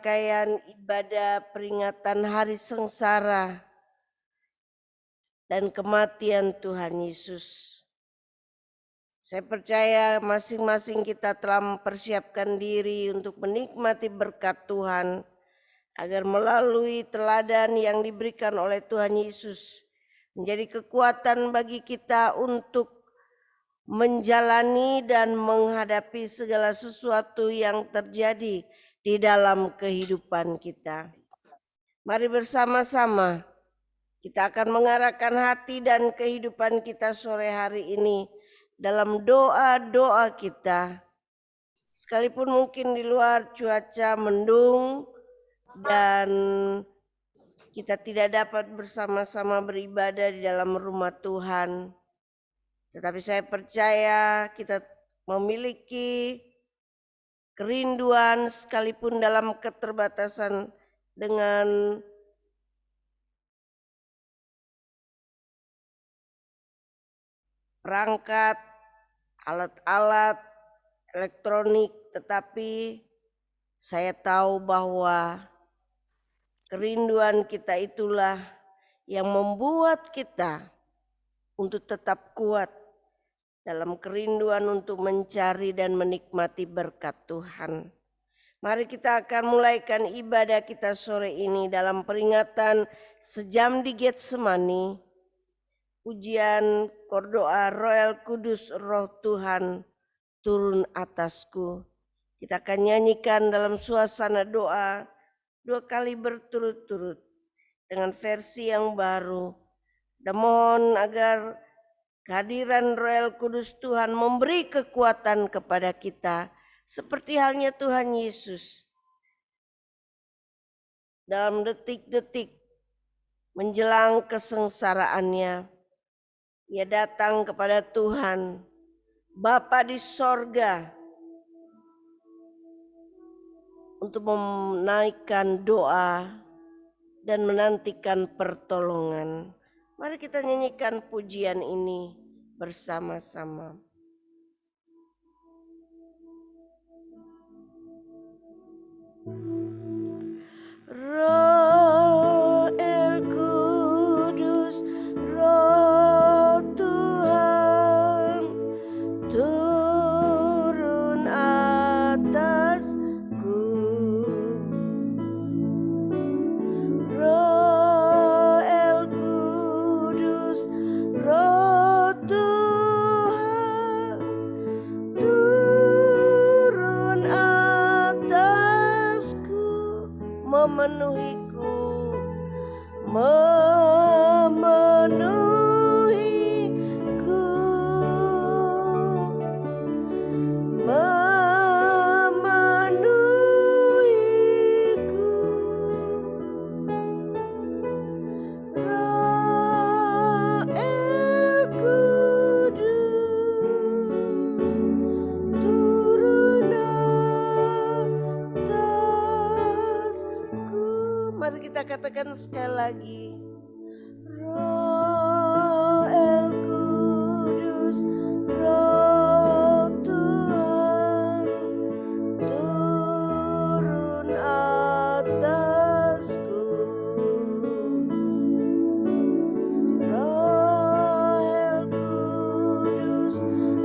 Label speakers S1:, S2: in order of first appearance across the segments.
S1: rangkaian ibadah peringatan Hari Sengsara dan kematian Tuhan Yesus. Saya percaya masing-masing kita telah mempersiapkan diri untuk menikmati berkat Tuhan, agar melalui teladan yang diberikan oleh Tuhan Yesus menjadi kekuatan bagi kita untuk menjalani dan menghadapi segala sesuatu yang terjadi di dalam kehidupan kita. Mari bersama-sama kita akan mengarahkan hati dan kehidupan kita sore hari ini dalam doa-doa kita. Sekalipun mungkin di luar cuaca mendung dan kita tidak dapat bersama-sama beribadah di dalam rumah Tuhan, tetapi saya percaya kita memiliki kerinduan sekalipun dalam keterbatasan dengan perangkat, alat-alat elektronik, tetapi saya tahu bahwa kerinduan kita itulah yang membuat kita untuk tetap kuat dalam kerinduan untuk mencari dan menikmati berkat Tuhan. Mari kita akan mulaikan ibadah kita sore ini dalam peringatan sejam di Getsemani. Pujian kordoa Royal Kudus Roh Tuhan turun atasku. Kita akan nyanyikan dalam suasana doa 2 kali berturut-turut dengan versi yang baru. Kita mohon agar kehadiran Royal Kudus Tuhan memberi kekuatan kepada kita seperti halnya Tuhan Yesus. Dalam detik-detik menjelang kesengsaraannya, Ia datang kepada Tuhan, Bapa di sorga, untuk menaikkan doa dan menantikan pertolongan. Mari kita nyanyikan pujian ini bersama-sama. Roh El Kudus, Roh Tuhan, turun atasku. Roh El Kudus, Roh Tuhan, turun atasku, memenuhiku, memenuhiku, memenuhiku. Roh El Kudus, turun atasku. Mari kita katakan sekali lagi. Roh El Kudus, Roh Tuhan, turun atasku. Roh El Kudus,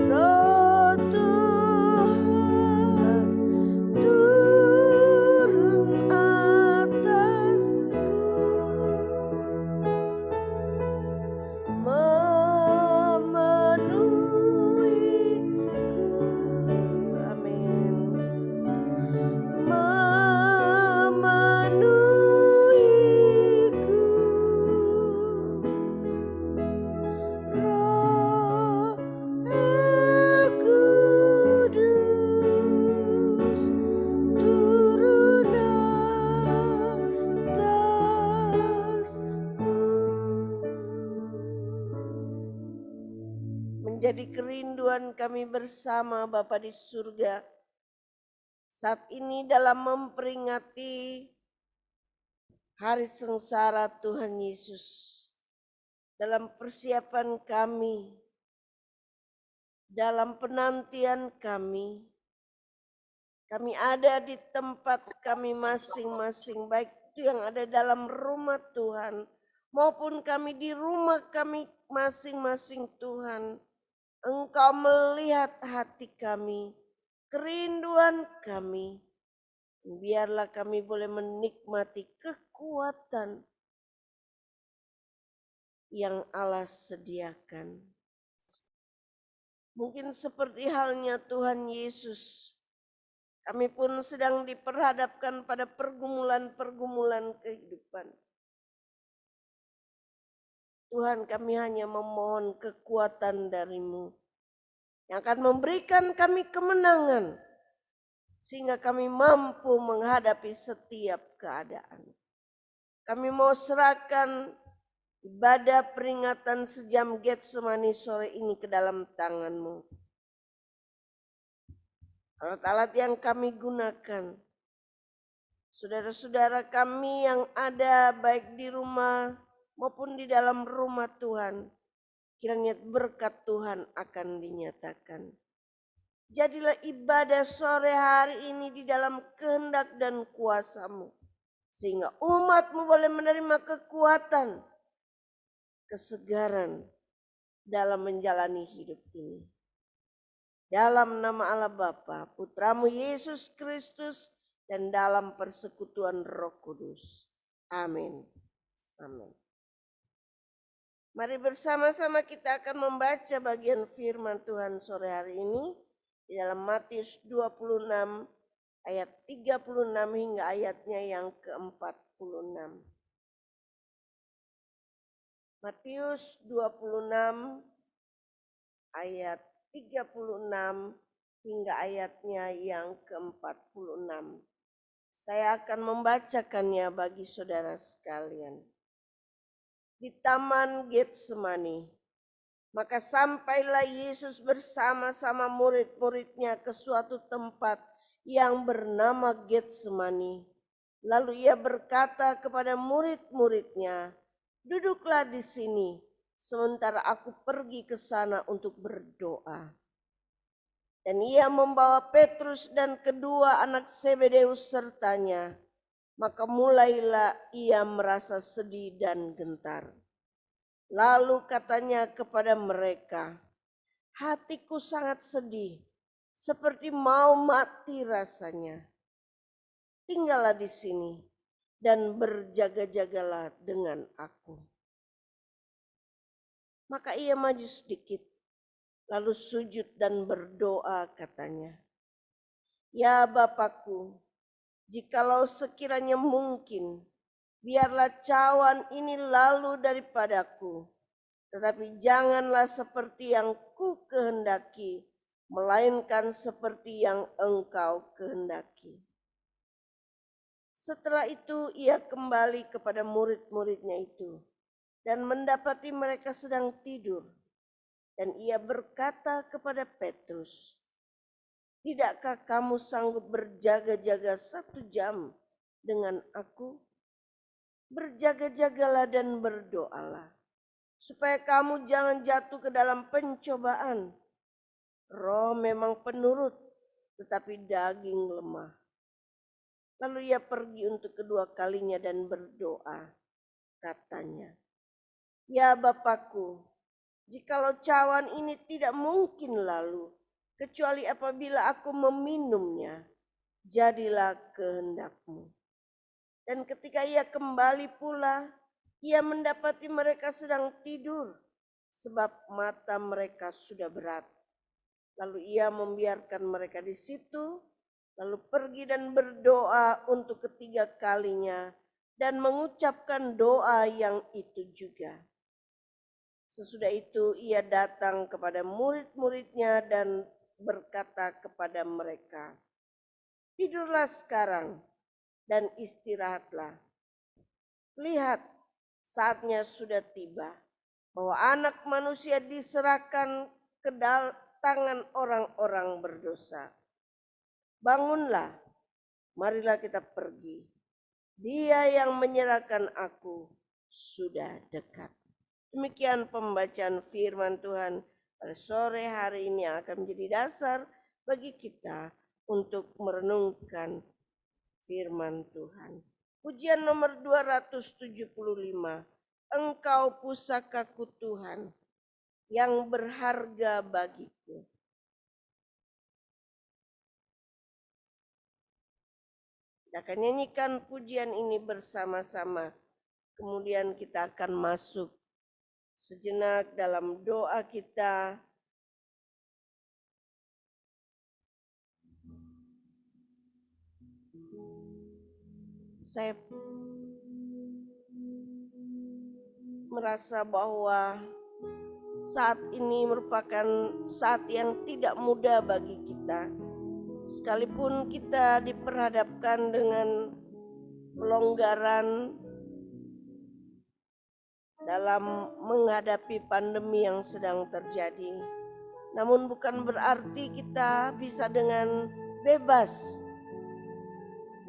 S1: Roh Tuhan, turun atasku, memenuhiku. Amin. Memenuhiku. Roh El Kudus, turun atasku. Menjadi kerinduan kami bersama Bapa di surga saat ini dalam memperingati Hari Sengsara Tuhan Yesus. Dalam persiapan kami, dalam penantian kami, Kami ada di tempat kami masing-masing, baik itu yang ada dalam rumah Tuhan, maupun kami di rumah kami masing-masing Tuhan. Engkau melihat hati kami, kerinduan kami. Biarlah kami boleh menikmati kekuatan yang Allah sediakan. Mungkin seperti halnya Tuhan Yesus, kami pun sedang diperhadapkan pada pergumulan-pergumulan kehidupan. Tuhan, kami hanya memohon kekuatan dari-Mu yang akan memberikan kami kemenangan sehingga kami mampu menghadapi setiap keadaan. Kami mau serahkan ibadah peringatan sejam Getsemani sore ini ke dalam tangan-Mu. Alat-alat yang kami gunakan, saudara-saudara kami yang ada baik di rumah maupun di dalam rumah Tuhan, kiranya berkat Tuhan akan dinyatakan. Jadilah ibadah sore hari ini di dalam kehendak dan kuasa-Mu, sehingga umat-Mu boleh menerima kekuatan, kesegaran dalam menjalani hidup ini. Dalam nama Allah Bapa, Putra-Mu Yesus Kristus, dan dalam persekutuan Roh Kudus. Amin. Amin. Mari bersama-sama kita akan membaca bagian firman Tuhan sore hari ini di dalam Matius 26 ayat 36 hingga ayatnya yang ke-46. Matius 26 ayat 36 hingga ayatnya yang ke-46. Saya akan membacakannya bagi saudara sekalian. Di Taman Getsemani, maka sampailah Yesus bersama-sama murid-muridnya ke suatu tempat yang bernama Getsemani. Lalu ia berkata kepada murid-muridnya, "Duduklah di sini, sementara aku pergi ke sana untuk berdoa." Dan ia membawa Petrus dan kedua anak Zebedeus sertanya. Maka mulailah ia merasa sedih dan gentar. Lalu katanya kepada mereka, "Hatiku sangat sedih, seperti mau mati rasanya. Tinggallah di sini dan berjaga-jagalah dengan aku." Maka ia maju sedikit, lalu sujud dan berdoa katanya, "Ya Bapakku, jikalau sekiranya mungkin, biarlah cawan ini lalu daripadaku. Tetapi janganlah seperti yang ku kehendaki, melainkan seperti yang Engkau kehendaki." Setelah itu ia kembali kepada murid-muridnya itu dan mendapati mereka sedang tidur. Dan ia berkata kepada Petrus, "Tidakkah kamu sanggup berjaga-jaga 1 jam dengan aku? Berjaga-jagalah dan berdoalah, supaya kamu jangan jatuh ke dalam pencobaan. Roh memang penurut, tetapi daging lemah." Lalu ia pergi untuk kedua kalinya dan berdoa. Katanya, "Ya Bapakku, jikalau cawan ini tidak mungkin lalu, kecuali apabila aku meminumnya, jadilah kehendak-Mu." Dan ketika ia kembali pula, ia mendapati mereka sedang tidur, sebab mata mereka sudah berat. Lalu ia membiarkan mereka di situ, lalu pergi dan berdoa untuk ketiga kalinya, dan mengucapkan doa yang itu juga. Sesudah itu ia datang kepada murid-muridnya dan berkata kepada mereka, "Tidurlah sekarang dan istirahatlah. Lihat, saatnya sudah tiba bahwa Anak Manusia diserahkan ke tangan orang-orang berdosa. Bangunlah, marilah kita pergi. Dia yang menyerahkan aku sudah dekat." Demikian pembacaan firman Tuhan pada sore hari ini yang akan menjadi dasar bagi kita untuk merenungkan firman Tuhan. Pujian nomor 275. Engkau pusakaku Tuhan, yang berharga bagiku. Kita akan nyanyikan pujian ini bersama-sama. Kemudian kita akan masuk sejenak dalam doa kita. Saya merasa bahwa saat ini merupakan saat yang tidak mudah bagi kita. Sekalipun kita diperhadapkan dengan pelonggaran dalam menghadapi pandemi yang sedang terjadi. Namun bukan berarti kita bisa dengan bebas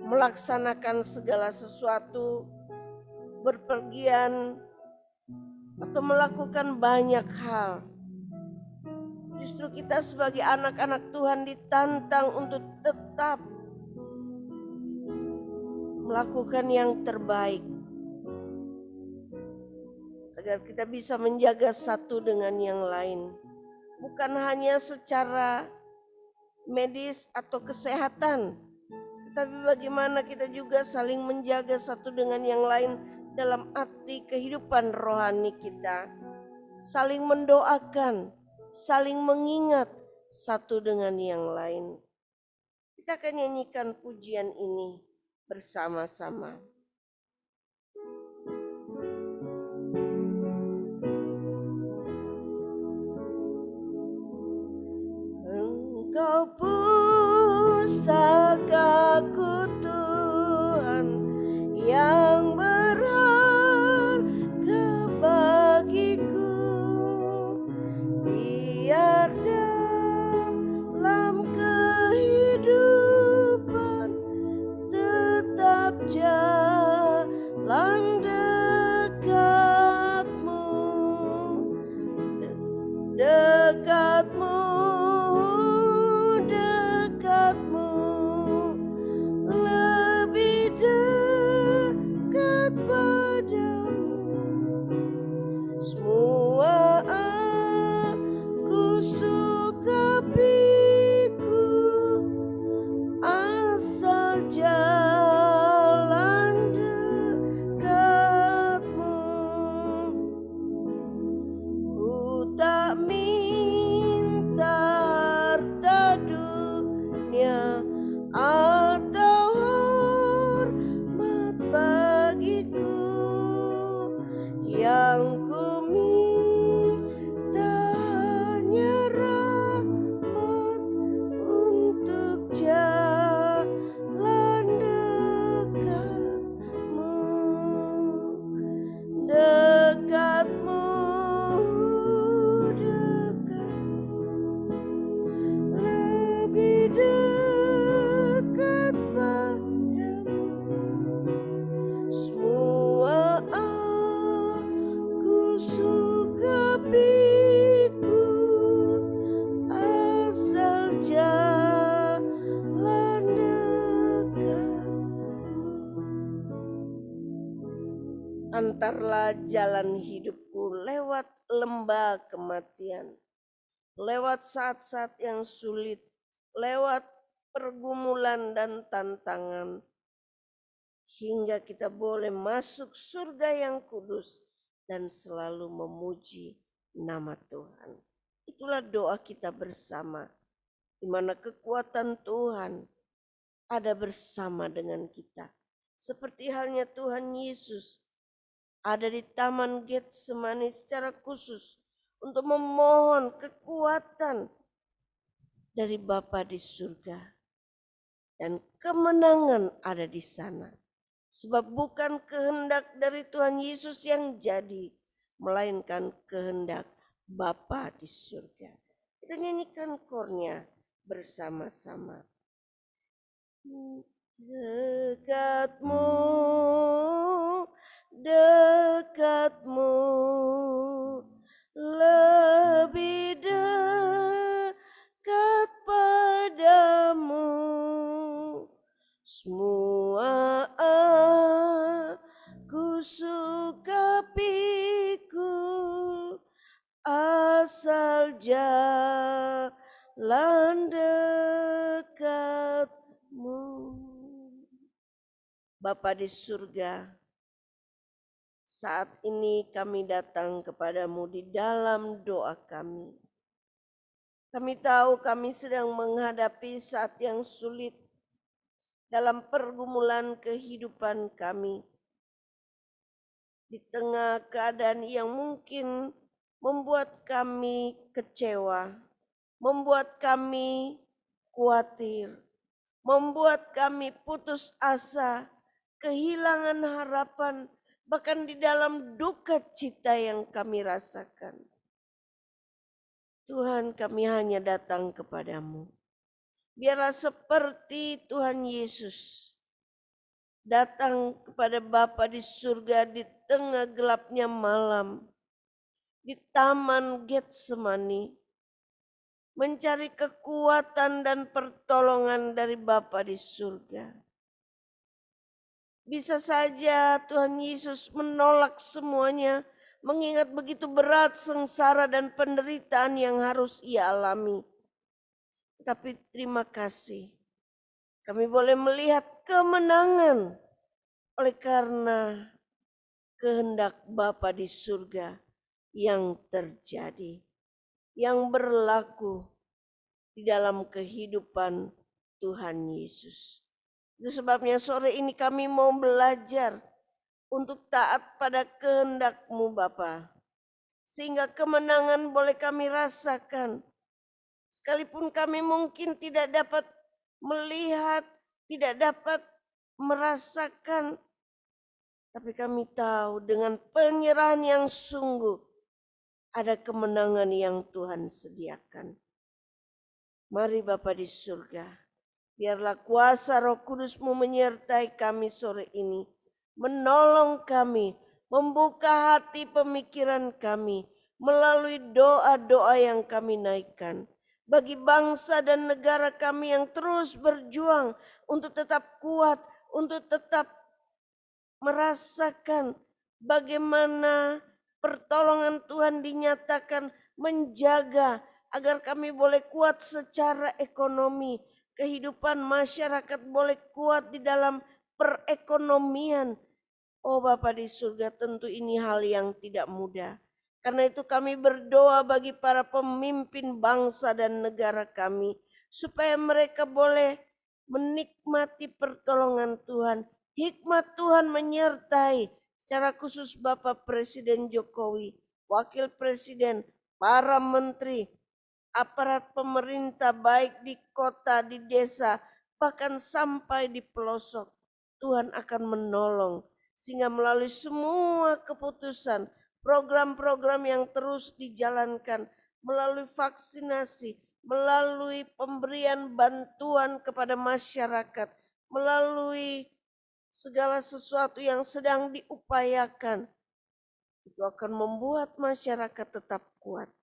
S1: melaksanakan segala sesuatu, berpergian, atau melakukan banyak hal. Justru kita sebagai anak-anak Tuhan ditantang untuk tetap melakukan yang terbaik, agar kita bisa menjaga satu dengan yang lain. Bukan hanya secara medis atau kesehatan, tetapi bagaimana kita juga saling menjaga satu dengan yang lain dalam arti kehidupan rohani kita. Saling mendoakan, saling mengingat satu dengan yang lain. Kita akan nyanyikan pujian ini bersama-sama. Engkau pusakaku Tuhan, yang berharga bagiku. Biar dalam kehidupan tetap jalan dekatmu, dekatmu, dekatmu, lebih dekat padamu. Semua aku suka pikul, asal jalan dekatmu. Ku tak minta harta dunia atau hormat bagiku, yang ku minta hanya rahmat untuk jalan dekatmu, dekatmu, dekatmu, lebih dekat padamu. Semua aku suka pikul, asal jalan dekatmu. Antarlah jalan hidupku lewat lembah kematian, lewat saat-saat yang sulit, lewat pergumulan dan tantangan, hingga kita boleh masuk surga yang kudus dan selalu memuji nama Tuhan. Itulah doa kita bersama, di mana kekuatan Tuhan ada bersama dengan kita. Seperti halnya Tuhan Yesus ada di Taman Getsemani secara khusus untuk memohon kekuatan dari Bapa di surga. Dan kemenangan ada di sana. Sebab bukan kehendak dari Tuhan Yesus yang jadi, melainkan kehendak Bapa di surga. Kita nyanyikan kornya bersama-sama. Dekatmu, dekatmu, lebih dekat padamu. berjalan dekatmu. Bapa di surga, saat ini kami datang kepadamu di dalam doa kami. Kami tahu kami sedang menghadapi saat yang sulit dalam pergumulan kehidupan kami. Di tengah keadaan yang mungkin membuat kami kecewa, membuat kami khawatir, membuat kami putus asa, kehilangan harapan, bahkan di dalam duka cita yang kami rasakan. Tuhan, kami hanya datang kepadamu. Biarlah seperti Tuhan Yesus datang kepada Bapa di surga di tengah gelapnya malam, di taman Getsemani, mencari kekuatan dan pertolongan dari Bapa di surga. Bisa saja Tuhan Yesus menolak semuanya, mengingat begitu berat sengsara dan penderitaan yang harus ia alami. Tapi terima kasih, kami boleh melihat kemenangan oleh karena kehendak Bapa di surga yang terjadi, yang berlaku di dalam kehidupan Tuhan Yesus. Itu sebabnya sore ini kami mau belajar untuk taat pada kehendak-Mu Bapa, sehingga kemenangan boleh kami rasakan. Sekalipun kami mungkin tidak dapat melihat, tidak dapat merasakan, tapi kami tahu dengan penyerahan yang sungguh ada kemenangan yang Tuhan sediakan. Mari Bapa di surga, biarlah kuasa Roh Kudus-Mu menyertai kami sore ini, menolong kami, membuka hati pemikiran kami melalui doa-doa yang kami naikkan. Bagi bangsa dan negara kami yang terus berjuang untuk tetap kuat, untuk tetap merasakan bagaimana pertolongan Tuhan dinyatakan menjaga agar kami boleh kuat secara ekonomi, kehidupan masyarakat boleh kuat di dalam perekonomian. Oh Bapa di surga, tentu ini hal yang tidak mudah. Karena itu kami berdoa bagi para pemimpin bangsa dan negara kami, supaya mereka boleh menikmati pertolongan Tuhan. Hikmat Tuhan menyertai secara khusus Bapak Presiden Jokowi, Wakil Presiden, para menteri, aparat pemerintah baik di kota, di desa, bahkan sampai di pelosok. Tuhan akan menolong sehingga melalui semua keputusan, program-program yang terus dijalankan, melalui vaksinasi, melalui pemberian bantuan kepada masyarakat, melalui segala sesuatu yang sedang diupayakan, itu akan membuat masyarakat tetap kuat.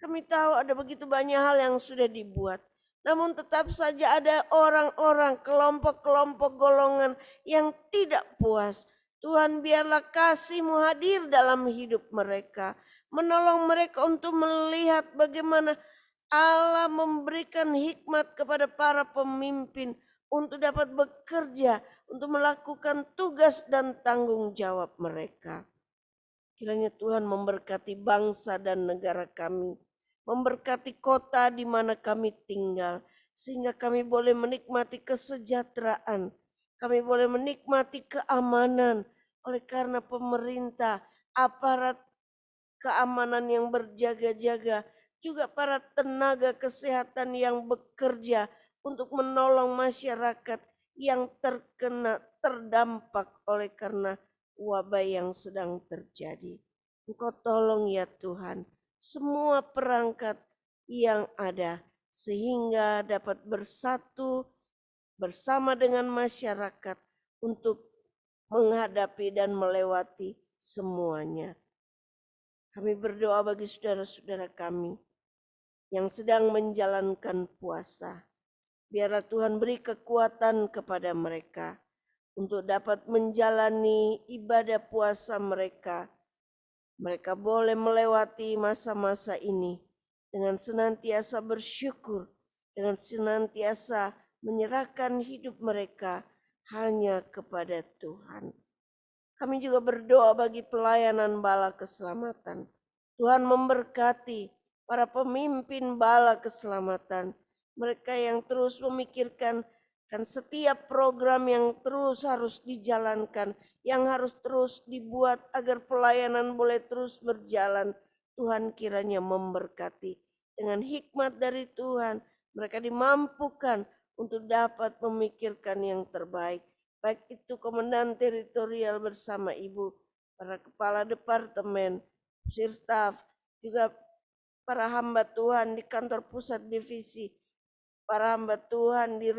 S1: Kami tahu ada begitu banyak hal yang sudah dibuat, namun tetap saja ada orang-orang, kelompok-kelompok golongan yang tidak puas. Tuhan, biarlah kasih-Mu hadir dalam hidup mereka, menolong mereka untuk melihat bagaimana Allah memberikan hikmat kepada para pemimpin untuk dapat bekerja, untuk melakukan tugas dan tanggung jawab mereka. Kiranya Tuhan memberkati bangsa dan negara kami, memberkati kota di mana kami tinggal, sehingga kami boleh menikmati kesejahteraan, kami boleh menikmati keamanan oleh karena pemerintah, aparat keamanan yang berjaga-jaga, juga para tenaga kesehatan yang bekerja untuk menolong masyarakat yang terdampak oleh karena wabah yang sedang terjadi. Engkau tolong ya Tuhan semua perangkat yang ada sehingga dapat bersatu bersama dengan masyarakat untuk menghadapi dan melewati semuanya. Kami berdoa bagi saudara-saudara kami yang sedang menjalankan puasa. Biarlah Tuhan beri kekuatan kepada mereka untuk dapat menjalani ibadah puasa mereka. Mereka boleh melewati masa-masa ini dengan senantiasa bersyukur, dengan senantiasa menyerahkan hidup mereka hanya kepada Tuhan. Kami juga berdoa bagi pelayanan Bala Keselamatan. Tuhan memberkati para pemimpin Bala Keselamatan. Mereka yang terus memikirkan kan setiap program yang terus harus dijalankan, yang harus terus dibuat agar pelayanan boleh terus berjalan. Tuhan kiranya memberkati. Dengan hikmat dari Tuhan, mereka dimampukan untuk dapat memikirkan yang terbaik. Baik itu komandan teritorial bersama Ibu, para kepala departemen, sirstaf, juga para hamba Tuhan di kantor pusat divisi, para hamba Tuhan di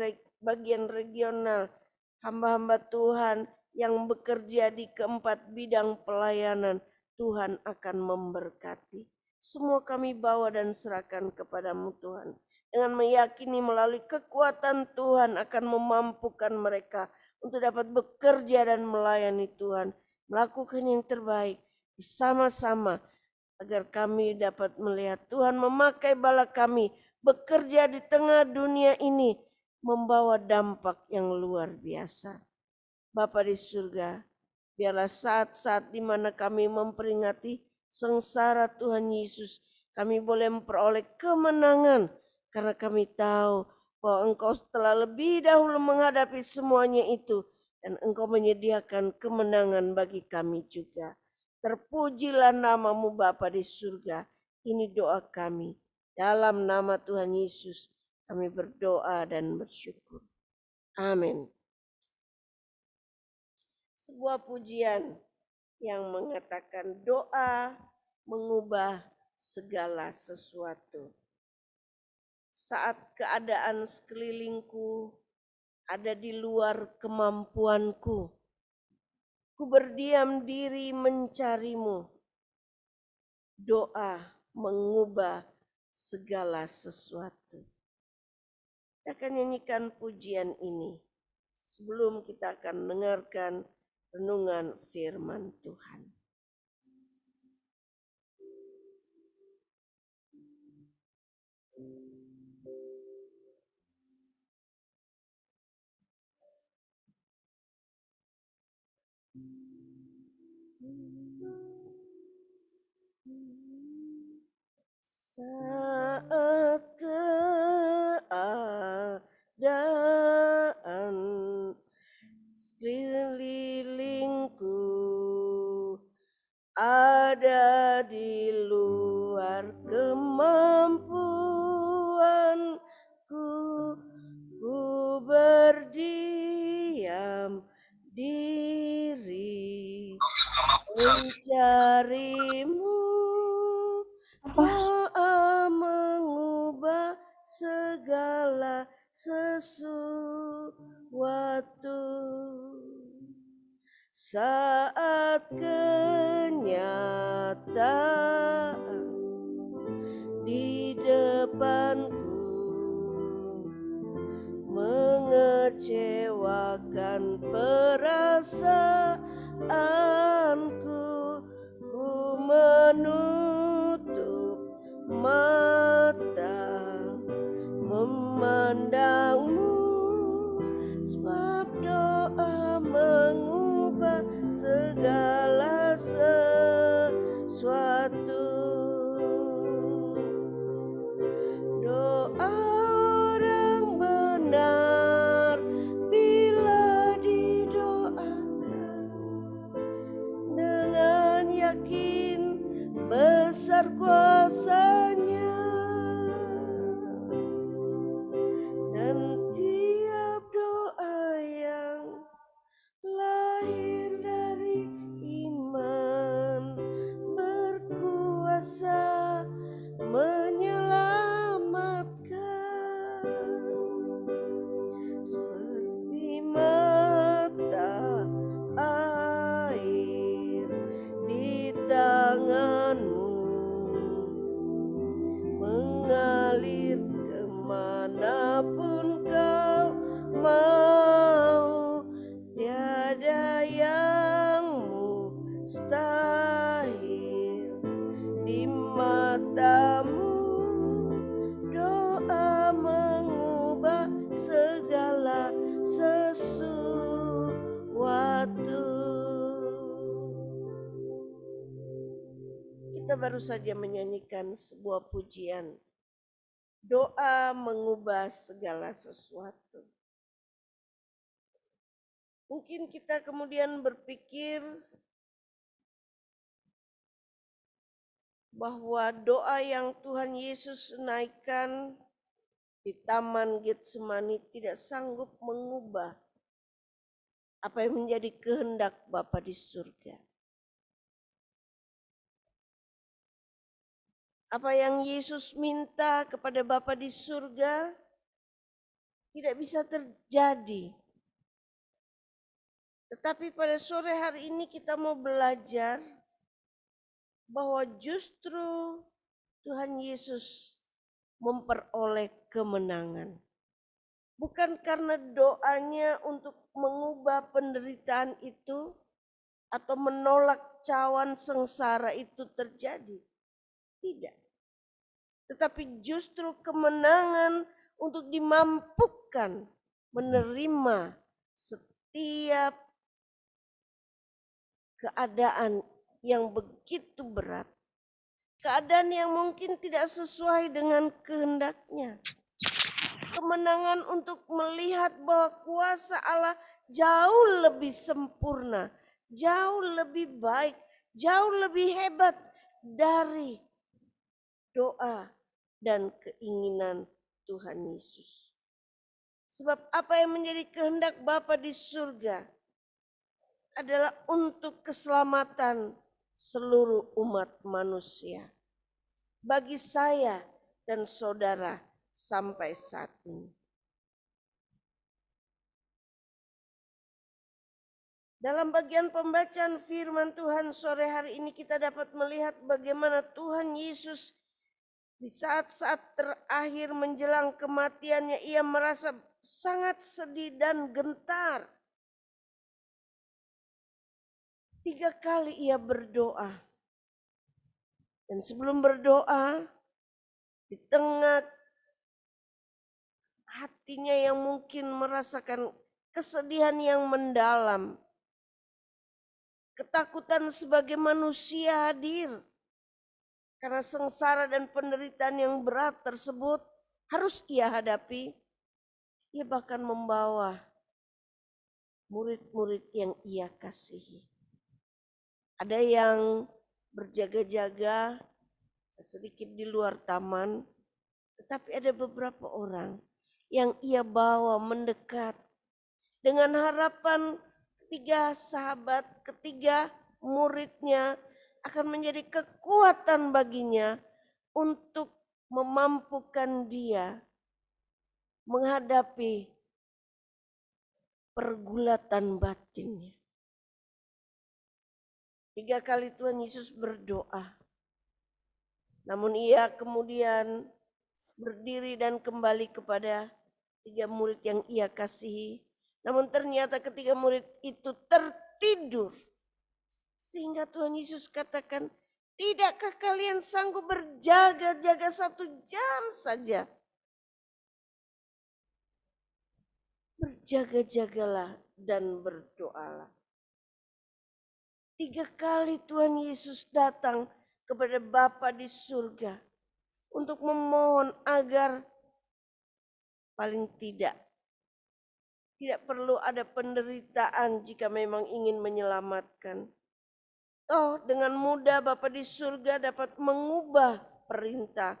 S1: bagian regional, hamba-hamba Tuhan yang bekerja di keempat bidang pelayanan, Tuhan akan memberkati. Semua kami bawa dan serahkan kepadamu Tuhan. Dengan meyakini melalui kekuatan Tuhan akan memampukan mereka untuk dapat bekerja dan melayani Tuhan. Melakukan yang terbaik bersama-sama agar kami dapat melihat Tuhan memakai bala kami bekerja di tengah dunia ini membawa dampak yang luar biasa. Bapa di surga, biarlah saat-saat di mana kami memperingati sengsara Tuhan Yesus, kami boleh memperoleh kemenangan karena kami tahu bahwa Engkau telah lebih dahulu menghadapi semuanya itu dan Engkau menyediakan kemenangan bagi kami juga. Terpujilah namamu Bapa di surga. Ini doa kami. Dalam nama Tuhan Yesus kami berdoa dan bersyukur. Amin. Sebuah pujian yang mengatakan doa mengubah segala sesuatu. Saat keadaan sekelilingku ada di luar kemampuanku, ku berdiam diri mencarimu. Doa mengubah segala sesuatu. Kita akan nyanyikan pujian ini sebelum kita akan mendengarkan renungan firman Tuhan. Saat keadaan sekelilingku ada di luar kemampuanku, ku berdiam diri mencarimu. Doa mengubah segala sesuatu. Saat kenyataan di depanku mengecewakan perasaanku, ku menutup mata memandangmu, sebab doa mengubah segala sesuatu. Doa orang benar bila didoakan dengan yakin besar kuasanya, dan tiap doa yang lahir dari iman berkuasa menyelamatkan, seperti mata air di tanganmu Kita baru saja menyanyikan sebuah pujian. Doa mengubah segala sesuatu. Mungkin kita kemudian berpikir bahwa doa yang Tuhan Yesus naikkan di Taman Getsemani tidak sanggup mengubah apa yang menjadi kehendak Bapa di surga. Apa yang Yesus minta kepada Bapa di surga tidak bisa terjadi. Tetapi pada sore hari ini kita mau belajar bahwa justru Tuhan Yesus memperoleh kemenangan. Bukan karena doanya untuk mengubah penderitaan itu atau menolak cawan sengsara itu terjadi. Tidak. Tetapi justru kemenangan untuk dimampukan menerima setiap keadaan yang begitu berat. Keadaan yang mungkin tidak sesuai dengan kehendaknya. Kemenangan untuk melihat bahwa kuasa Allah jauh lebih sempurna, jauh lebih baik, jauh lebih hebat dari doa dan keinginan Tuhan Yesus. Sebab apa yang menjadi kehendak Bapa di surga adalah untuk keselamatan seluruh umat manusia. Bagi saya dan saudara sampai saat ini. Dalam bagian pembacaan firman Tuhan sore hari ini kita dapat melihat bagaimana Tuhan Yesus di saat-saat terakhir menjelang kematiannya ia merasa sangat sedih dan gentar. 3 kali ia berdoa. Dan sebelum berdoa, di tengah hatinya yang mungkin merasakan kesedihan yang mendalam. Ketakutan sebagai manusia hadir. Karena sengsara dan penderitaan yang berat tersebut harus ia hadapi. Ia bahkan membawa murid-murid yang ia kasihi. Ada yang berjaga-jaga sedikit di luar taman. Tetapi ada beberapa orang yang ia bawa mendekat. Dengan harapan ketiga sahabat, ketiga muridnya akan menjadi kekuatan baginya untuk memampukan dia menghadapi pergulatan batinnya. 3 kali Tuhan Yesus berdoa. Namun ia kemudian berdiri dan kembali kepada 3 murid yang ia kasihi. Namun ternyata ketiga murid itu tertidur. Sehingga Tuhan Yesus katakan, tidakkah kalian sanggup berjaga-jaga 1 jam saja? Berjaga-jagalah dan berdoalah. 3 kali Tuhan Yesus datang kepada Bapa di surga untuk memohon agar paling tidak perlu ada penderitaan jika memang ingin menyelamatkan. Toh dengan mudah Bapa di surga dapat mengubah perintah.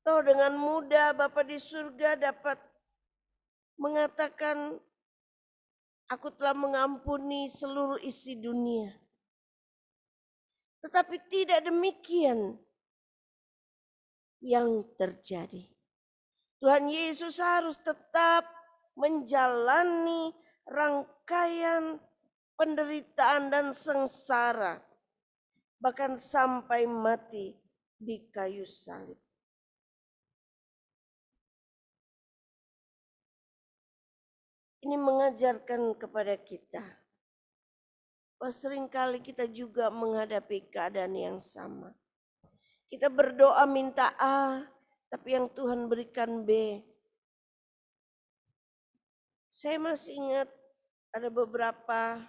S1: Toh dengan mudah Bapa di surga dapat mengatakan, aku telah mengampuni seluruh isi dunia. Tetapi tidak demikian yang terjadi. Tuhan Yesus harus tetap menjalani rangkaian penderitaan dan sengsara, bahkan sampai mati di kayu salib. Ini mengajarkan kepada kita bahwa seringkali kita juga menghadapi keadaan yang sama. Kita berdoa minta A, tapi yang Tuhan berikan B. Saya masih ingat ada beberapa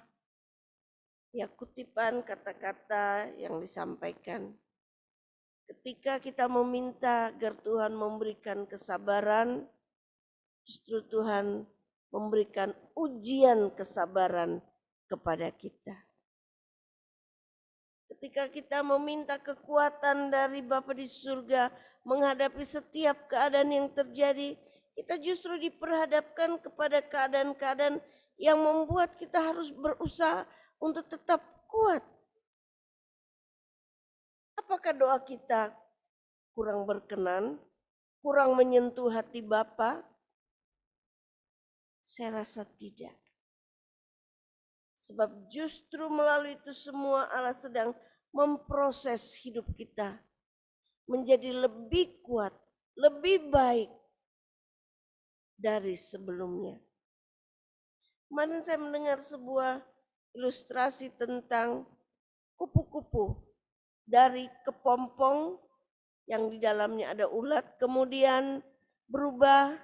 S1: Ya, kutipan kata-kata yang disampaikan. Ketika kita meminta agar Tuhan memberikan kesabaran, justru Tuhan memberikan ujian kesabaran kepada kita. Ketika kita meminta kekuatan dari Bapa di surga menghadapi setiap keadaan yang terjadi, kita justru diperhadapkan kepada keadaan-keadaan yang membuat kita harus berusaha untuk tetap kuat. Apakah doa kita kurang berkenan, kurang menyentuh hati Bapa? Saya rasa tidak. Sebab justru melalui itu semua Allah sedang memproses hidup kita menjadi lebih kuat, lebih baik dari sebelumnya. Kemarin saya mendengar sebuah ilustrasi tentang kupu-kupu dari kepompong yang di dalamnya ada ulat, kemudian berubah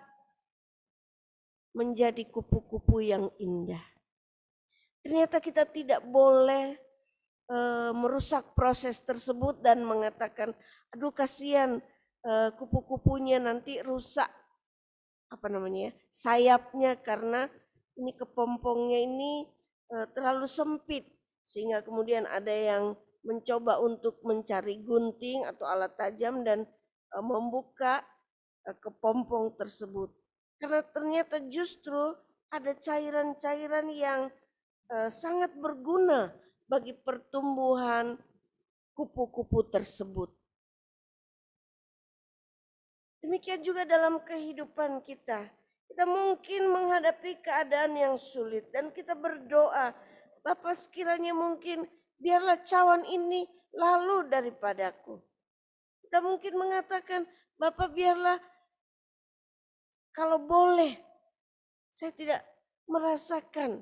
S1: menjadi kupu-kupu yang indah. Ternyata kita tidak boleh merusak proses tersebut dan mengatakan, aduh kasihan kupu-kupunya nanti rusak sayapnya karena ini kepompongnya ini terlalu sempit sehingga kemudian ada yang mencoba untuk mencari gunting atau alat tajam dan membuka kepompong tersebut. Karena ternyata justru ada cairan-cairan yang sangat berguna bagi pertumbuhan kupu-kupu tersebut. Demikian juga dalam kehidupan kita. Kita mungkin menghadapi keadaan yang sulit dan kita berdoa, Bapa sekiranya mungkin biarlah cawan ini lalu daripadaku. Kita mungkin mengatakan, Bapa biarlah kalau boleh saya tidak merasakan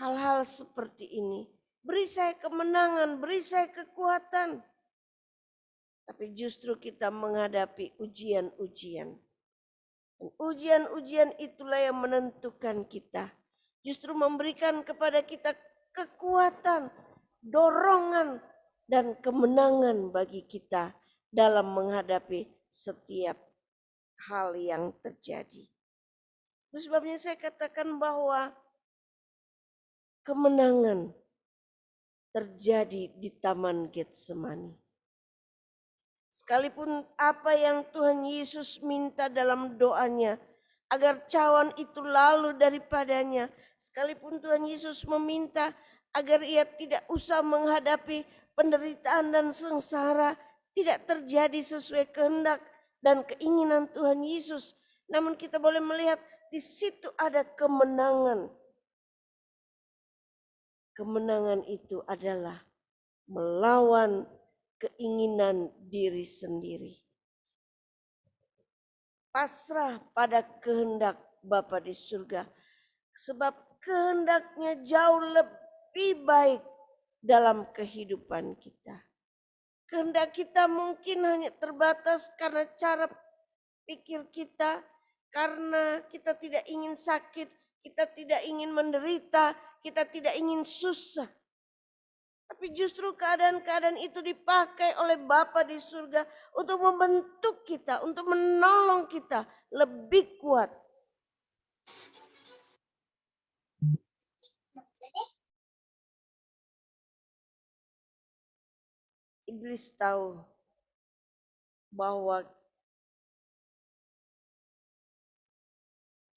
S1: hal-hal seperti ini. Beri saya kemenangan, beri saya kekuatan. Tapi justru kita menghadapi ujian-ujian. Ujian-ujian itulah yang menentukan kita. Justru memberikan kepada kita kekuatan, dorongan, dan kemenangan bagi kita dalam menghadapi setiap hal yang terjadi. Itu sebabnya saya katakan bahwa kemenangan terjadi di Taman Getsemani. Sekalipun apa yang Tuhan Yesus minta dalam doanya, agar cawan itu lalu daripadanya. Sekalipun Tuhan Yesus meminta agar ia tidak usah menghadapi penderitaan dan sengsara, tidak terjadi sesuai kehendak dan keinginan Tuhan Yesus. Namun kita boleh melihat di situ ada kemenangan. Kemenangan itu adalah melawan keinginan diri sendiri. Pasrah pada kehendak Bapa di surga. Sebab kehendaknya jauh lebih baik dalam kehidupan kita. Kehendak kita mungkin hanya terbatas karena cara pikir kita. Karena kita tidak ingin sakit, kita tidak ingin menderita, kita tidak ingin susah. Tapi justru keadaan-keadaan itu dipakai oleh Bapa di surga untuk membentuk kita, untuk menolong kita lebih kuat. Iblis tahu bahwa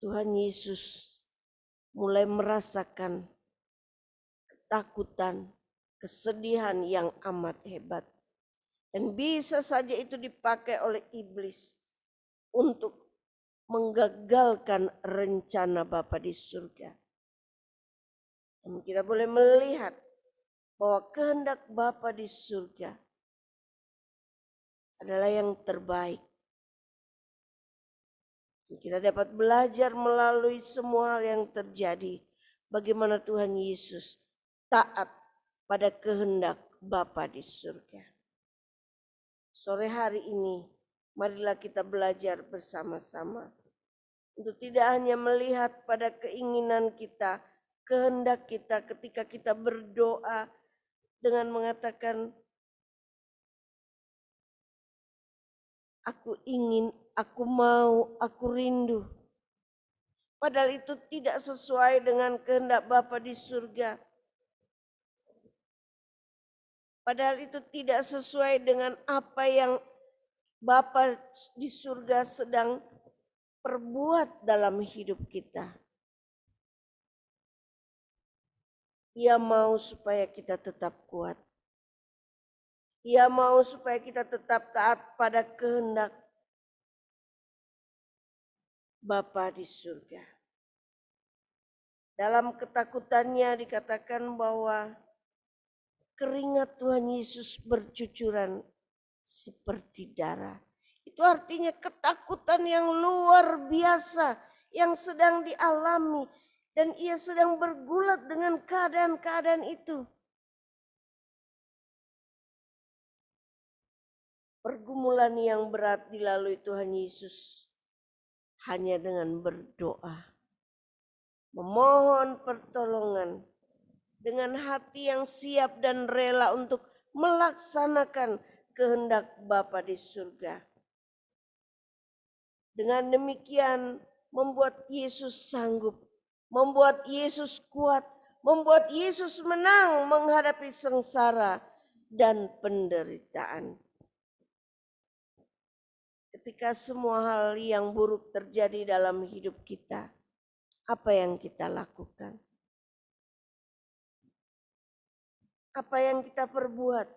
S1: Tuhan Yesus mulai merasakan ketakutan, kesedihan yang amat hebat. Dan bisa saja itu dipakai oleh iblis untuk menggagalkan rencana Bapa di surga. Dan kita boleh melihat bahwa kehendak Bapa di surga adalah yang terbaik. Kita dapat belajar melalui semua hal yang terjadi. Bagaimana Tuhan Yesus taat pada kehendak Bapa di surga. Sore hari ini, marilah kita belajar bersama-sama. Untuk tidak hanya melihat pada keinginan kita, kehendak kita ketika kita berdoa dengan mengatakan, aku ingin, aku mau, aku rindu. Padahal itu tidak sesuai dengan kehendak Bapa di surga. Padahal itu tidak sesuai dengan apa yang Bapa di surga sedang perbuat dalam hidup kita. Ia mau supaya kita tetap kuat. Ia mau supaya kita tetap taat pada kehendak Bapa di surga. Dalam ketakutannya dikatakan bahwa keringat Tuhan Yesus bercucuran seperti darah. Itu artinya ketakutan yang luar biasa yang sedang dialami. Dan ia sedang bergulat dengan keadaan-keadaan itu. Pergumulan yang berat dilalui Tuhan Yesus hanya dengan berdoa. Memohon pertolongan dengan hati yang siap dan rela untuk melaksanakan kehendak Bapa di surga. Dengan demikian membuat Yesus sanggup, membuat Yesus kuat, membuat Yesus menang menghadapi sengsara dan penderitaan. Ketika semua hal yang buruk terjadi dalam hidup kita, apa yang kita lakukan? Apa yang kita perbuat?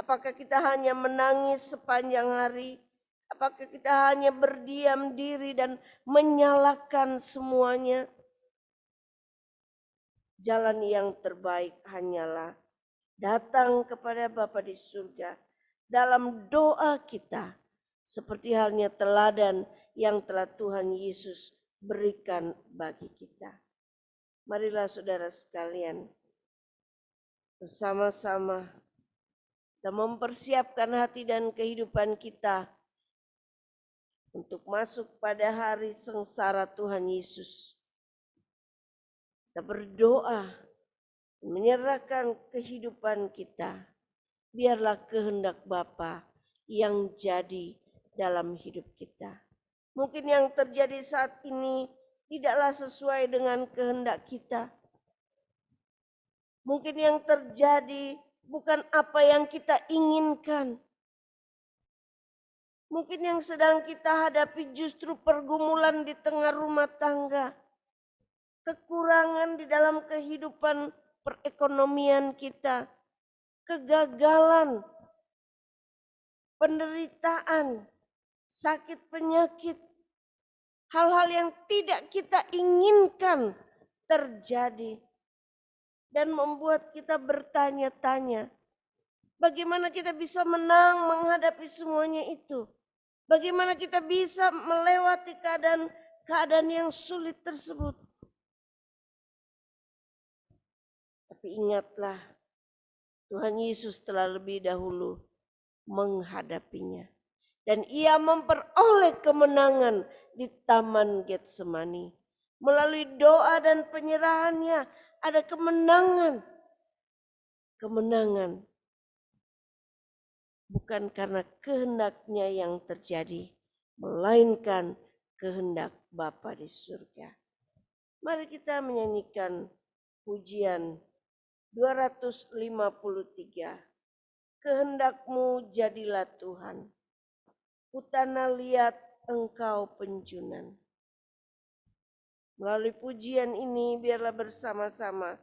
S1: Apakah kita hanya menangis sepanjang hari? Apakah kita hanya berdiam diri dan menyalahkan semuanya? Jalan yang terbaik hanyalah datang kepada Bapa di surga dalam doa kita. Seperti halnya teladan yang telah Tuhan Yesus berikan bagi kita. Marilah saudara sekalian, bersama-sama kita mempersiapkan hati dan kehidupan kita untuk masuk pada hari sengsara Tuhan Yesus. Kita berdoa, menyerahkan kehidupan kita. Biarlah kehendak Bapa yang jadi dalam hidup kita. Mungkin yang terjadi saat ini tidaklah sesuai dengan kehendak kita. Mungkin yang terjadi bukan apa yang kita inginkan. Mungkin yang sedang kita hadapi justru pergumulan di tengah rumah tangga. Kekurangan di dalam kehidupan perekonomian kita. Kegagalan, penderitaan, sakit penyakit. Hal-hal yang tidak kita inginkan terjadi. Dan membuat kita bertanya-tanya, bagaimana kita bisa menang menghadapi semuanya itu? Bagaimana kita bisa melewati keadaan yang sulit tersebut? Tapi ingatlah, Tuhan Yesus telah lebih dahulu menghadapinya. Dan ia memperoleh kemenangan di Taman Getsemani. Melalui doa dan penyerahannya ada kemenangan. Kemenangan bukan karena kehendaknya yang terjadi, melainkan kehendak Bapa di surga. Mari kita menyanyikan pujian 253. Kehendakmu jadilah Tuhan. Kutana lihat engkau penjunan. Melalui pujian ini biarlah bersama-sama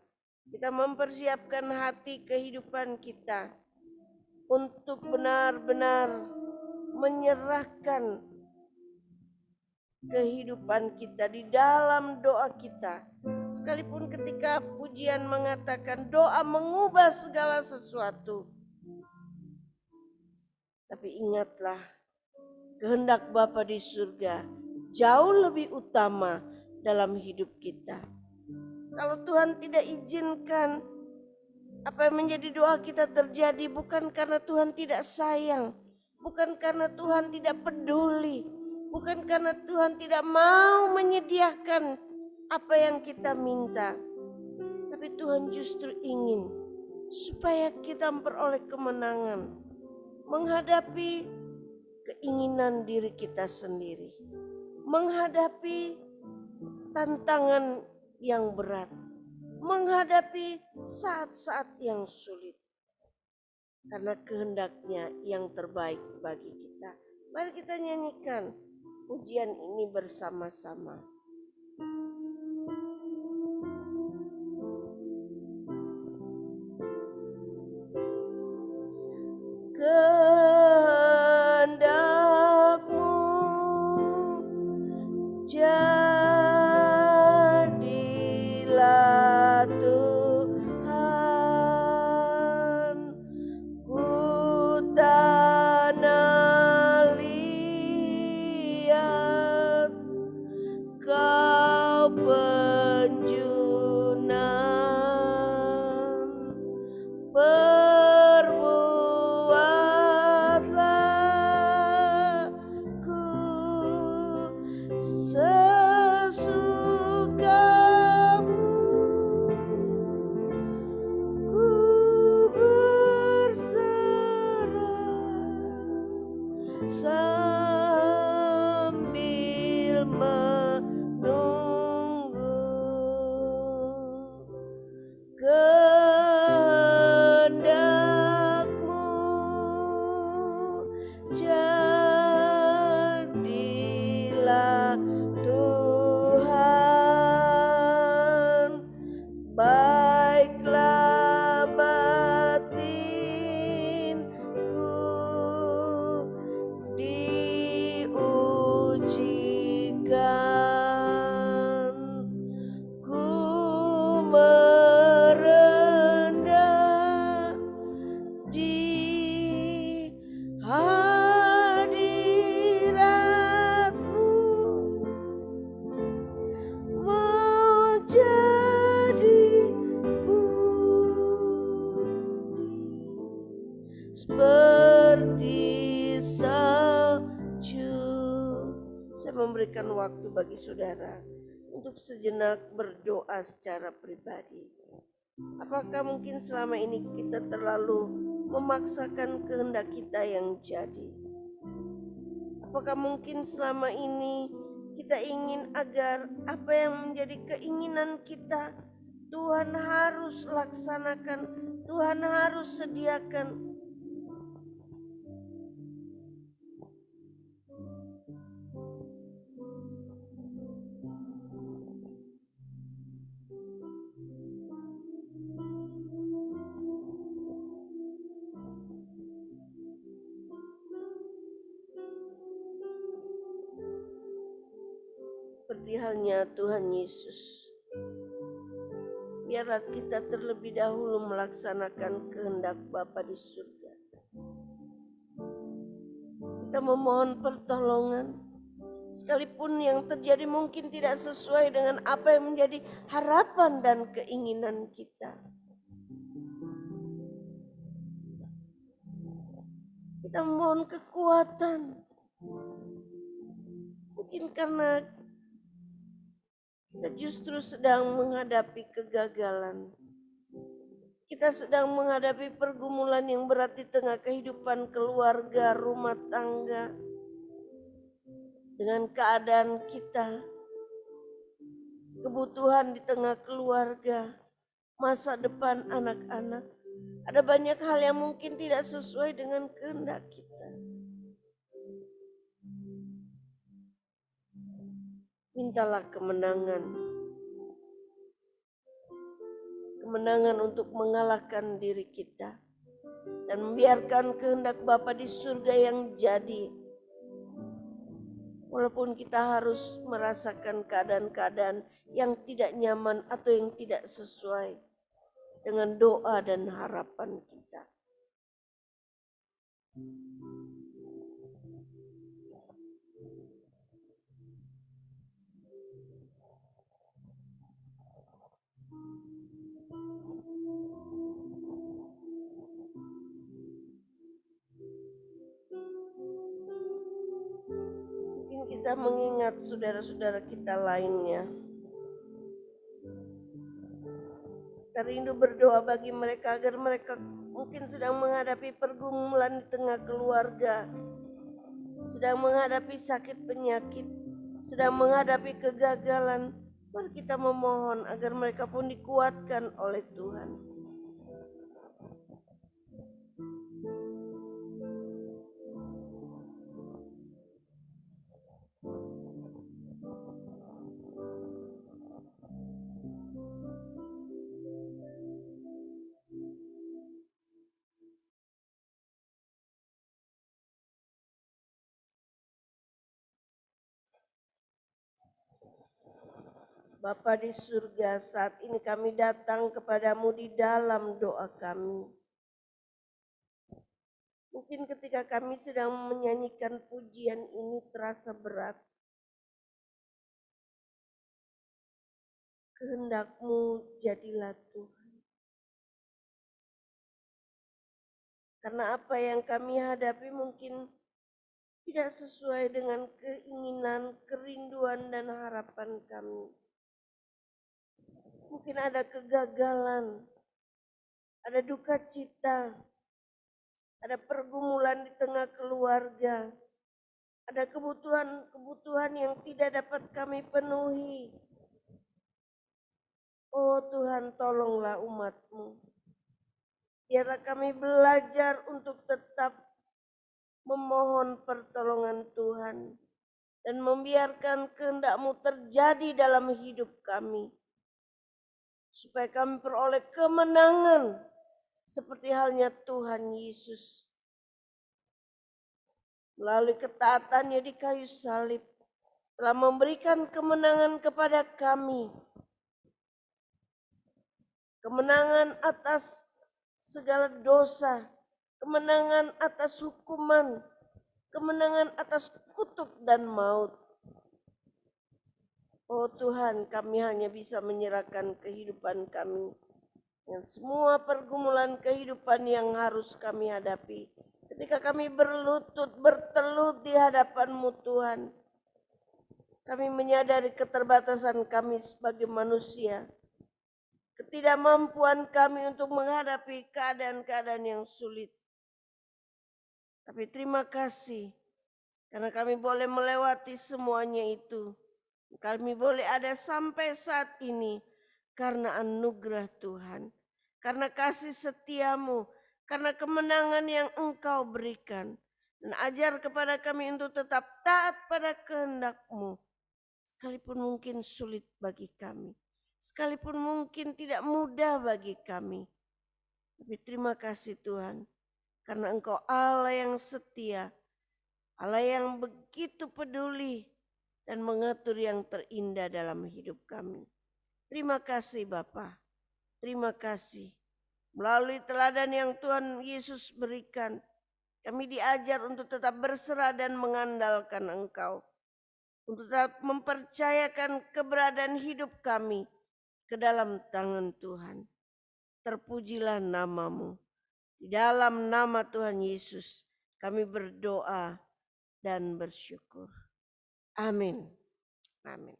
S1: kita mempersiapkan hati kehidupan kita untuk benar-benar menyerahkan kehidupan kita di dalam doa kita. Sekalipun ketika pujian mengatakan doa mengubah segala sesuatu. Tapi ingatlah, kehendak Bapa di surga jauh lebih utama dalam hidup kita. Kalau Tuhan tidak izinkan apa yang menjadi doa kita terjadi, bukan karena Tuhan tidak sayang, bukan karena Tuhan tidak peduli, bukan karena Tuhan tidak mau menyediakan apa yang kita minta. Tapi Tuhan justru ingin supaya kita memperoleh kemenangan menghadapi keinginan diri kita sendiri, menghadapi tantangan yang berat, menghadapi saat-saat yang sulit. Karena kehendaknya yang terbaik bagi kita. Mari kita nyanyikan pujian ini bersama-sama. Kehendakmu jadilah Tuhan, ku tanah liat kau penjunan, perbuatlah ku sesukamu, ku berserah sambil menunggu. Kehendakmu jadilah Tuhan, baiklah batinku diujikan, ku merendah di hadirat-Mu, mau jadi putih seperti salju. Saya memberikan waktu bagi saudara untuk sejenak berdoa secara pribadi. Apakah mungkin selama ini kita terlalu memaksakan kehendak kita yang jadi? Apakah mungkin selama ini kita ingin agar apa yang menjadi keinginan kita Tuhan harus laksanakan, Tuhan harus sediakan? Seperti halnya Tuhan Yesus, biarlah kita terlebih dahulu melaksanakan kehendak Bapa di surga. Kita memohon pertolongan, sekalipun yang terjadi mungkin tidak sesuai dengan apa yang menjadi harapan dan keinginan kita. Kita memohon kekuatan, mungkin karena kita justru sedang menghadapi kegagalan. Kita sedang menghadapi pergumulan yang berat di tengah kehidupan keluarga, rumah tangga. Dengan keadaan kita, kebutuhan di tengah keluarga, masa depan anak-anak. Ada banyak hal yang mungkin tidak sesuai dengan kehendak kita. Mintalah kemenangan. Kemenangan untuk mengalahkan diri kita. Dan membiarkan kehendak Bapa di surga yang jadi. Walaupun kita harus merasakan keadaan-keadaan yang tidak nyaman atau yang tidak sesuai dengan doa dan harapan kita. Mungkin kita mengingat saudara-saudara kita lainnya Kita rindu berdoa bagi mereka agar mereka mungkin sedang menghadapi pergumulan di tengah keluarga, sedang menghadapi sakit penyakit, sedang menghadapi kegagalan. Mari kita memohon agar mereka pun dikuatkan oleh Tuhan. Bapa di surga, saat ini kami datang kepadamu di dalam doa kami. Mungkin ketika kami sedang menyanyikan pujian ini terasa berat. Kehendak-Mu jadilah Tuhan. Karena apa yang kami hadapi mungkin tidak sesuai dengan keinginan, kerinduan, dan harapan kami. Mungkin ada kegagalan, ada duka cita, ada pergumulan di tengah keluarga, ada kebutuhan-kebutuhan yang tidak dapat kami penuhi. Oh Tuhan, tolonglah umat-Mu. Biarlah kami belajar untuk tetap memohon pertolongan Tuhan dan membiarkan kehendak-Mu terjadi dalam hidup kami. Supaya kami peroleh kemenangan seperti halnya Tuhan Yesus. Melalui ketaatannya di kayu salib telah memberikan kemenangan kepada kami. Kemenangan atas segala dosa, kemenangan atas hukuman, kemenangan atas kutuk dan maut. Oh Tuhan, kami hanya bisa menyerahkan kehidupan kami dengan semua pergumulan kehidupan yang harus kami hadapi. Ketika kami bertelut di hadapan-Mu Tuhan, kami menyadari keterbatasan kami sebagai manusia, ketidakmampuan kami untuk menghadapi keadaan-keadaan yang sulit. Tapi terima kasih karena kami boleh melewati semuanya itu. Kami boleh ada sampai saat ini karena anugerah Tuhan, karena kasih setia-Mu, karena kemenangan yang Engkau berikan. Dan ajar kepada kami untuk tetap taat pada kehendak-Mu, sekalipun mungkin sulit bagi kami, sekalipun mungkin tidak mudah bagi kami. Tapi terima kasih Tuhan, karena Engkau Allah yang setia, Allah yang begitu peduli dan mengatur yang terindah dalam hidup kami. Terima kasih Bapa, terima kasih. Melalui teladan yang Tuhan Yesus berikan, kami diajar untuk tetap berserah dan mengandalkan Engkau. Untuk tetap mempercayakan keberadaan hidup kami ke dalam tangan Tuhan. Terpujilah nama-Mu. Di dalam nama Tuhan Yesus kami berdoa dan bersyukur. Amin. Amin.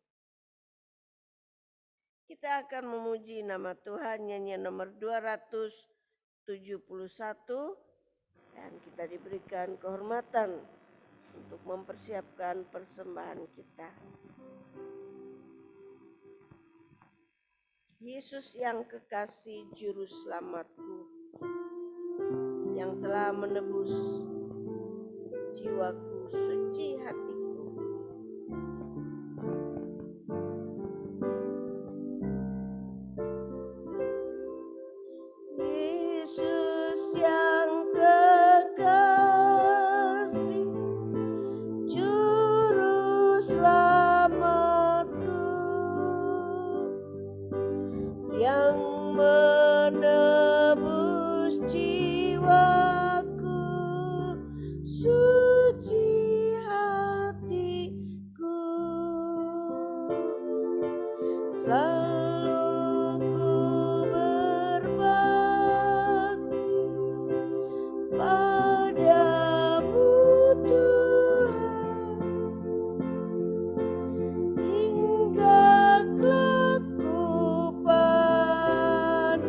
S1: Kita akan memuji nama Tuhan, nyanyian nomor 271 dan kita diberikan kehormatan untuk mempersiapkan persembahan kita. Yesus yang kekasih juru selamatku, yang telah menebus jiwaku, suci hatiku. Yesus yang kekasih, juru selamatku, yang menebus jiwaku, suci hatiku. Selalu ku berbakti padamu Tuhan, hingga kelak ku panen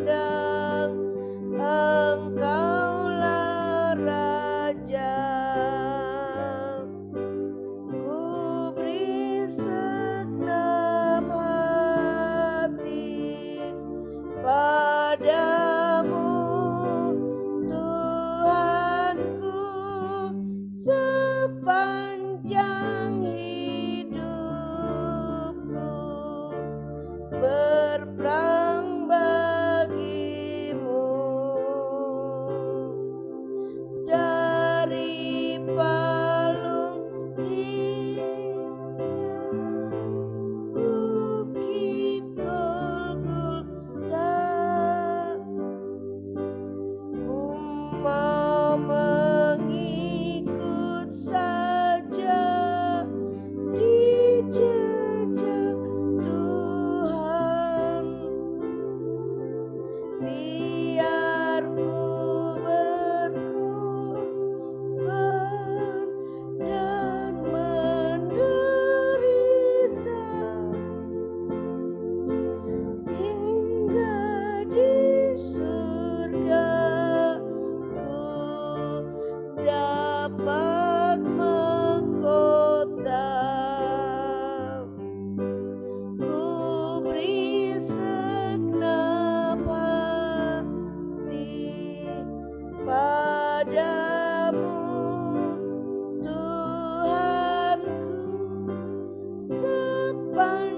S1: berperang bagimu. Dari palung hingga bukit Golgota, ku mau mengikut saja di jejak Tuhan. Biar ku berkorban dan menderita hingga di surga ku dapat mahkota. Ku beri segenap hati padamu, Tuhanku, sepanjang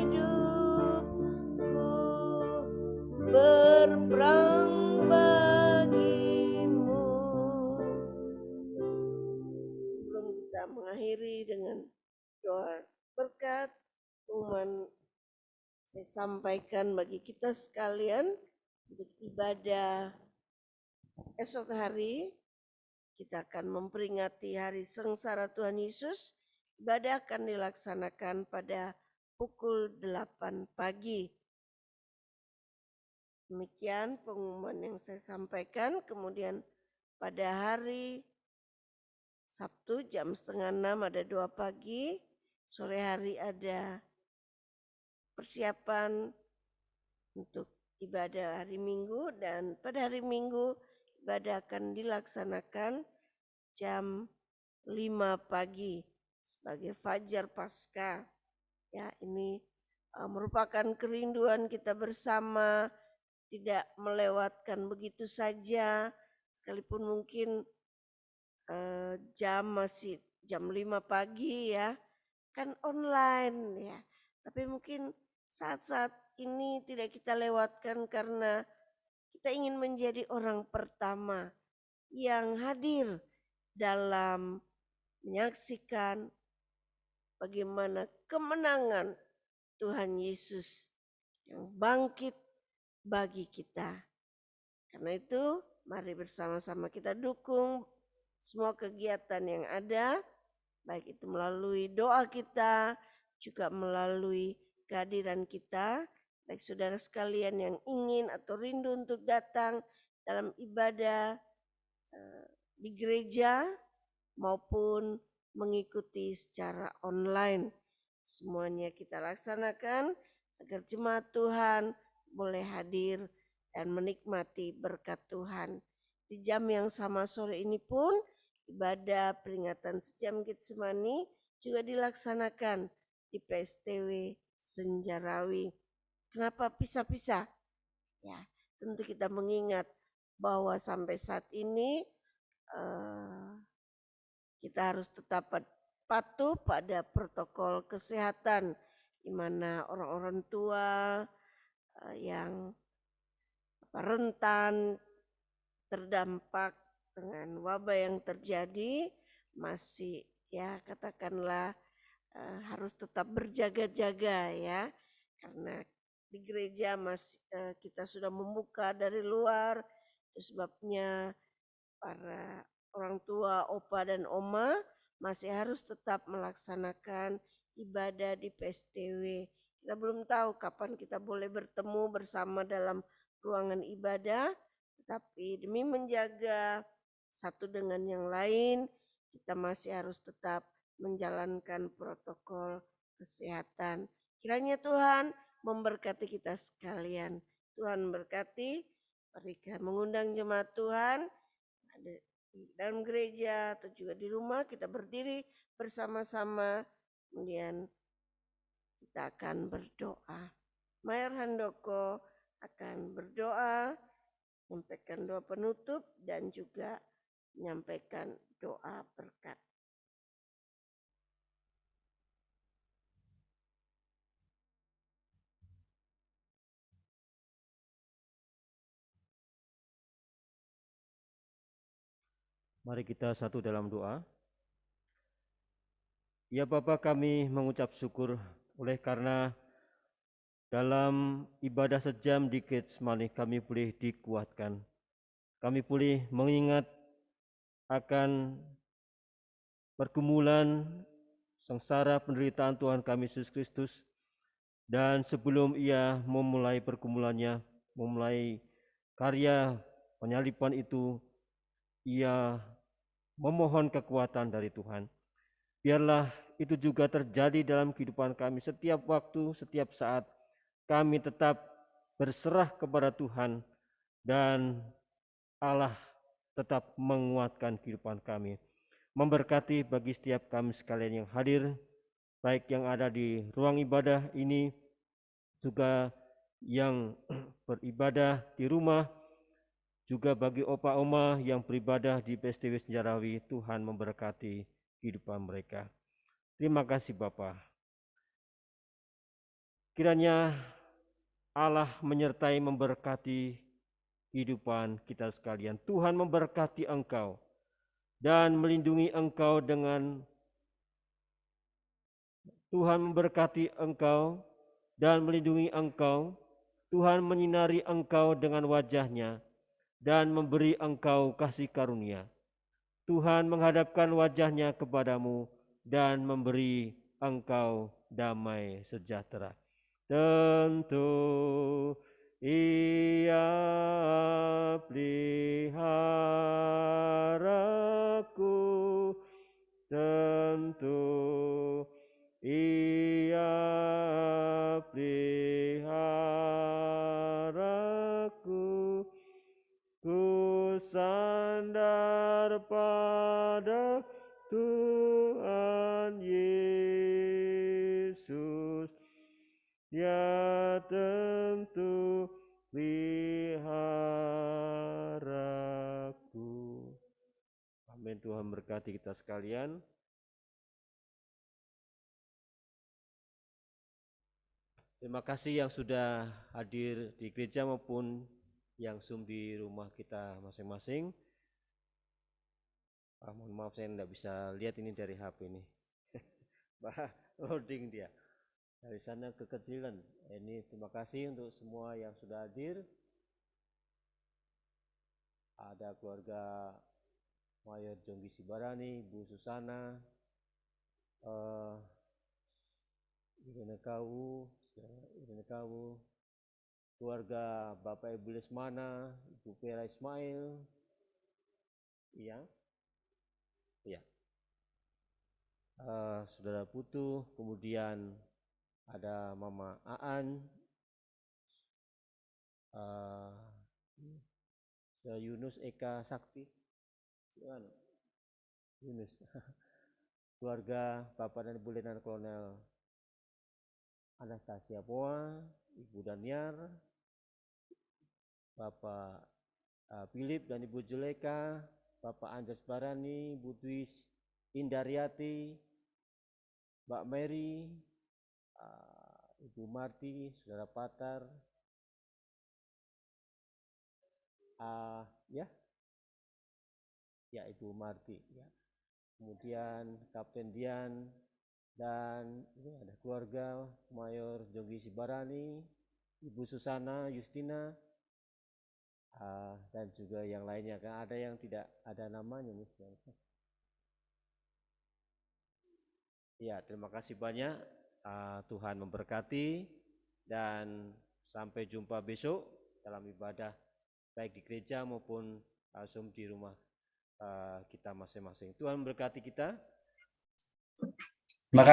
S1: hidupku berperang bagimu. Sebelum kita mengakhiri dengan doa berkat, pengumuman saya sampaikan bagi kita sekalian untuk ibadah esok hari. Kita akan memperingati hari sengsara Tuhan Yesus. Ibadah akan dilaksanakan pada pukul 8 pagi. Demikian pengumuman yang saya sampaikan. Kemudian pada hari Sabtu jam 5:30 ada doa pagi. Sore hari ada persiapan untuk ibadah hari Minggu, dan pada hari Minggu ibadah akan dilaksanakan jam 5 pagi sebagai Fajar Paskah. Ya, ini merupakan kerinduan kita bersama, tidak melewatkan begitu saja, sekalipun mungkin jam masih jam 5 pagi ya, kan online ya. Tapi mungkin saat-saat ini tidak kita lewatkan karena kita ingin menjadi orang pertama yang hadir dalam menyaksikan bagaimana kemenangan Tuhan Yesus yang bangkit bagi kita. Karena itu mari bersama-sama kita dukung semua kegiatan yang ada, baik itu melalui doa kita, juga melalui kehadiran kita, baik saudara sekalian yang ingin atau rindu untuk datang dalam ibadah di gereja maupun mengikuti secara online. Semuanya kita laksanakan agar jemaat Tuhan boleh hadir dan menikmati berkat Tuhan. Di jam yang sama sore ini pun ibadah peringatan sejam Getsemani juga dilaksanakan di PSTW Senjarawi. Kenapa pisah-pisah? Ya, tentu kita mengingat bahwa sampai saat ini kita harus tetap patuh pada protokol kesehatan, di mana orang-orang tua yang rentan terdampak dengan wabah yang terjadi masih ya katakanlah harus tetap berjaga-jaga ya, karena di gereja masih kita sudah membuka dari luar, itu sebabnya para orang tua, opa dan oma masih harus tetap melaksanakan ibadah di PSTW. Kita belum tahu kapan kita boleh bertemu bersama dalam ruangan ibadah, tetapi demi menjaga satu dengan yang lain, kita masih harus tetap menjalankan protokol kesehatan. Kiranya Tuhan memberkati kita sekalian. Tuhan berkati, mari kita mengundang jemaat Tuhan ada di dalam gereja atau juga di rumah, kita berdiri bersama-sama, kemudian kita akan berdoa. Mayor Handoko akan berdoa, menyampaikan doa penutup dan juga menyampaikan doa berkat.
S2: Mari kita satu dalam doa. Ya Bapa, kami mengucap syukur oleh karena dalam ibadah sejam di Getsemani kami boleh dikuatkan. Kami boleh mengingat akan pergumulan sengsara penderitaan Tuhan kami Yesus Kristus, dan sebelum ia memulai pergumulannya, memulai karya penyaliban itu, ia memohon kekuatan dari Tuhan. Biarlah itu juga terjadi dalam kehidupan kami setiap waktu, setiap saat. Kami tetap berserah kepada Tuhan dan Allah tetap menguatkan kehidupan kami. Memberkati bagi setiap kami sekalian yang hadir, baik yang ada di ruang ibadah ini, juga yang beribadah di rumah, juga bagi opa oma yang beribadah di PSTW Sejarawi. Tuhan memberkati kehidupan mereka. Terima kasih Bapa. Kiranya Allah menyertai memberkati kehidupan kita sekalian. Tuhan memberkati engkau dan melindungi engkau dengan Tuhan memberkati engkau dan melindungi engkau. Tuhan menyinari engkau dengan wajah-Nya dan memberi engkau kasih karunia. Tuhan menghadapkan wajah-Nya kepadamu dan memberi engkau damai sejahtera. Tentu Ia peliharaku, tentu Ia peliharaku, ku sandar pada Tuhan Yesus, Dia tentu peliharaku. Amin. Tuhan berkati kita sekalian. Terima kasih yang sudah hadir di gereja maupun yang Zoom di rumah kita masing-masing. Mohon maaf saya tidak bisa lihat ini dari HP ini. Loading dia. Dari sana kekecilan. Ini terima kasih untuk semua yang sudah hadir. Ada keluarga Mayor Jonggi Sibarani, Bu Susana, Irene Kawu, keluarga Bapak Ibu Lesmana, Ibu Pera Ismail, iya, Saudara Putu, kemudian ada Mama Aan, Yunus Eka Sakti, Yunus, keluarga Bapak dan Ibu Letnan Kolonel Anastasia Poa, Ibu Daniar, Bapak Philip dan Ibu Juleka, Bapak Anjas Barani, Bu Twis Indariati, Mbak Mary, Ibu Marti, Saudara Patar, ya Ibu Marti, ya. Kemudian Kapten Dian, dan ini ada keluarga Mayor Jonggi Sibarani, Ibu Susana Justina, dan juga yang lainnya. Kan ada yang tidak ada namanya misalnya. Ya, terima kasih banyak. Tuhan memberkati dan sampai jumpa besok dalam ibadah baik di gereja maupun Zoom di rumah kita masing-masing. Tuhan memberkati kita.